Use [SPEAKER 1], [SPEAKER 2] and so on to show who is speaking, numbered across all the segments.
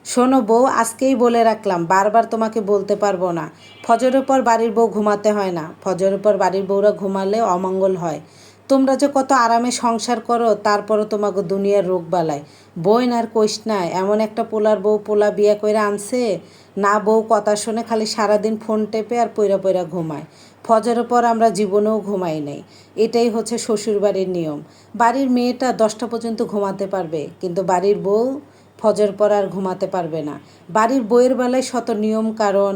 [SPEAKER 1] শোনো বউ, আজকেই বলে রাখলাম, বারবার তোমাকে বলতে পারবো না। ফজরের পর বাড়ির বউ ঘুমাতে হয় না। ফজরের পর বাড়ির বউরা ঘুমালে অমঙ্গল হয়। তোমরা যে কত আরামে সংসার করো, তারপরও তোমাকে দুনিয়ার রোগ বালায়। বইন আর কইস না, এমন একটা পোলার বউ পোলা বিয়া কইরা আনছে। না বউ কথা শোনে, খালি সারাদিন ফোন টেপে আর পইরা পইরা ঘুমায়। ফজরের পর আমরা জীবনেও ঘুমাই নাই। এটাই হচ্ছে শ্বশুরবাড়ির নিয়ম। বাড়ির মেয়েটা 10টা পর্যন্ত ঘুমাতে পারবে, কিন্তু বাড়ির বউ ফজর পর আর ঘুমাতে পারবে না। বাড়ির বউয়ের বেলায় শত নিয়ম কারণ,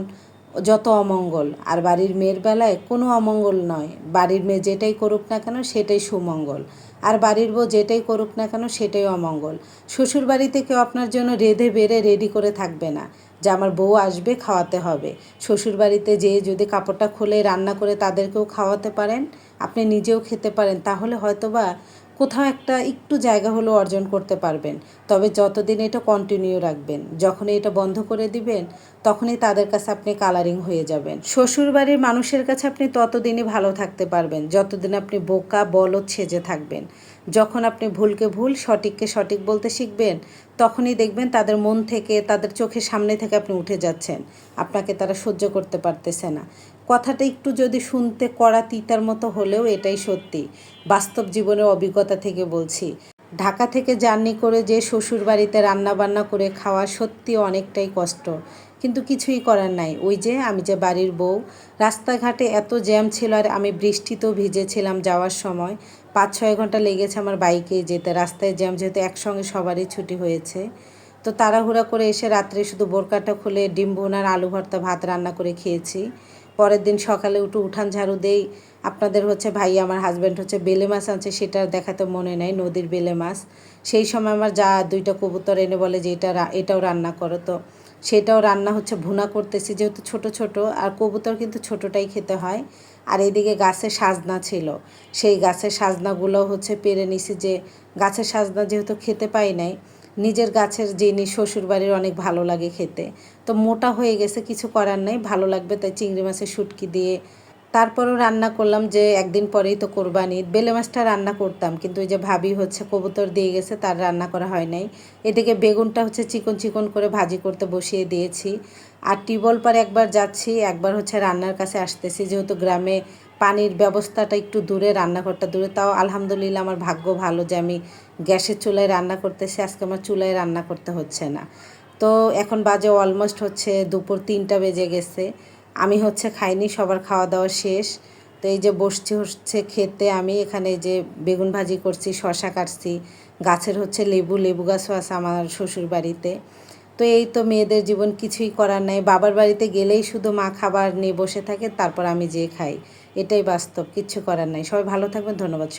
[SPEAKER 1] যত অমঙ্গল, আর বাড়ির মেয়ের বেলায় কোনো অমঙ্গল নয়। বাড়ির মেয়ে যেটাই করুক না কেন সেটাই সুমঙ্গল, আর বাড়ির বউ যেটাই করুক না কেন সেটাই অমঙ্গল। শ্বশুর বাড়িতে কেউ আপনার জন্য রেঁধে বেড়ে রেডি করে থাকবে না যে আমার বউ আসবে খাওয়াতে হবে। শ্বশুর বাড়িতে যেয়ে যদি কাপড়টা খুলে রান্না করে তাদেরকেও খাওয়াতে পারেন, আপনি নিজেও খেতে পারেন, তাহলে হয়তোবা কোথাও একটা একটু জায়গা হলেও অর্জন করতে পারবেন। তবে যতদিন এটা কন্টিনিউ রাখবেন, যখনই এটা বন্ধ করে দিবেন তখনই তাদের কাছে আপনি কালারিং হয়ে যাবেন। শ্বশুরবাড়ির মানুষের কাছে আপনি ততদিনই ভালো থাকতে পারবেন যতদিন আপনি বোকা বলদ সেজে থাকবেন। যখন আপনি ভুলকে ভুল সঠিককে সঠিক বলতে শিখবেন, তখনই দেখবেন তাদের মন থেকে, তাদের চোখের সামনে থেকে আপনি উঠে যাচ্ছেন। আপনাকে তারা সহ্য করতে পারতেছে না। কথাটা একটু যদি শুনতে কড়া তিতার মতো হলেও এটাই সত্যি। বাস্তব জীবনের অভিজ্ঞতা থেকে বলছি। ঢাকা থেকে জার্নি করে যে শ্বশুর বাড়িতে রান্নাবান্না করে খাওয়া সত্যি অনেকটাই কষ্ট, কিন্তু কিছুই করার নাই। ওই যে আমি যে বাড়ির বউ, রাস্তাঘাটে এত জ্যাম ছিল, আর আমি বৃষ্টিতেও ভিজেছিলাম যাওয়ার সময়। 5-6 ঘন্টা লেগেছে আমার বাইকে যেতে। রাস্তায় জ্যাম, যেহেতু একসঙ্গে সবারই ছুটি হয়েছে, তো তাড়াহুড়া করে এসে রাত্রে শুধু বোরকাটা খুলে ডিম ভুনার আলু ভর্তা ভাত রান্না করে খেয়েছি। পরের দিন সকালে উঠান ঝাড়ু দেই। আপনাদের হচ্ছে ভাই, আমার হাজব্যান্ড হচ্ছে বেলে মাছ আনছে, সেটা দেখাতে মনে নাই, নদীর বেলে মাছ। সেই সময় আমার যা 2টা কবুতর এনে বলে যে এটাও রান্না করো, তো সেটাও রান্না হচ্ছে, ভুনা করতেছি, যেহেতু ছোট ছোট আর কবুতর কিন্তু ছোটটাই খেতে হয়। আর এইদিকে গাছে সাজনা ছিল, সেই গাছের সাজনাগুলো হচ্ছে পেরে নিছি, যে গাছের সাজনা যেহেতু খেতে পাই নাই, নিজের গাছের জিনিস শ্বশুরবাড়ির অনেক ভালো লাগে খেতে। তো মোটা হয়ে গেছে, কিছু করার নেই, ভালো লাগবে তাই চিংড়ি মাছের শুটকি দিয়ে তারপরও রান্না করলাম, যে একদিন পরেই তো কোরবানি। বেলে মাছটা রান্না করতাম, কিন্তু ওই যে ভাবি হচ্ছে কবুতর দিয়ে গেছে, তার রান্না করা হয় নাই। এদিকে বেগুনটা হচ্ছে চিকন চিকন করে ভাজি করতে বসিয়ে দিয়েছি। আর টিউবওয়েল পারে একবার যাচ্ছি, একবার হচ্ছে রান্নার কাছে আসতেছি, যেহেতু গ্রামে পানির ব্যবস্থাটা একটু দূরে, রান্নাঘরটা দূরে। তাও আলহামদুলিল্লাহ আমার ভাগ্য ভালো যে আমি গ্যাসের চুলায় রান্না করতেছি, আজকে আমার চুলায় রান্না করতে হচ্ছে না। তো এখন বাজে অলমোস্ট হচ্ছে দুপুর 3টা বেজে গেছে। আমি হচ্ছে খাইনি, সবার খাওয়া দাওয়া শেষ। তো এই যে বসছি হচ্ছে খেতে। আমি এখানে যে বেগুন ভাজি করছি, শশা কাটছি, গাছের হচ্ছে লেবু গাছও আছে আমার শ্বশুর বাড়িতে। তো এই তো মেয়েদের জীবন, কিছুই করার নাই। বাবার বাড়িতে গেলেই শুধু মা খাবার নিয়ে বসে থাকে, তারপর আমি যেয়ে খাই। এটাই বাস্তব, কিচ্ছু করার নাই। সবাই ভালো থাকবেন, ধন্যবাদ।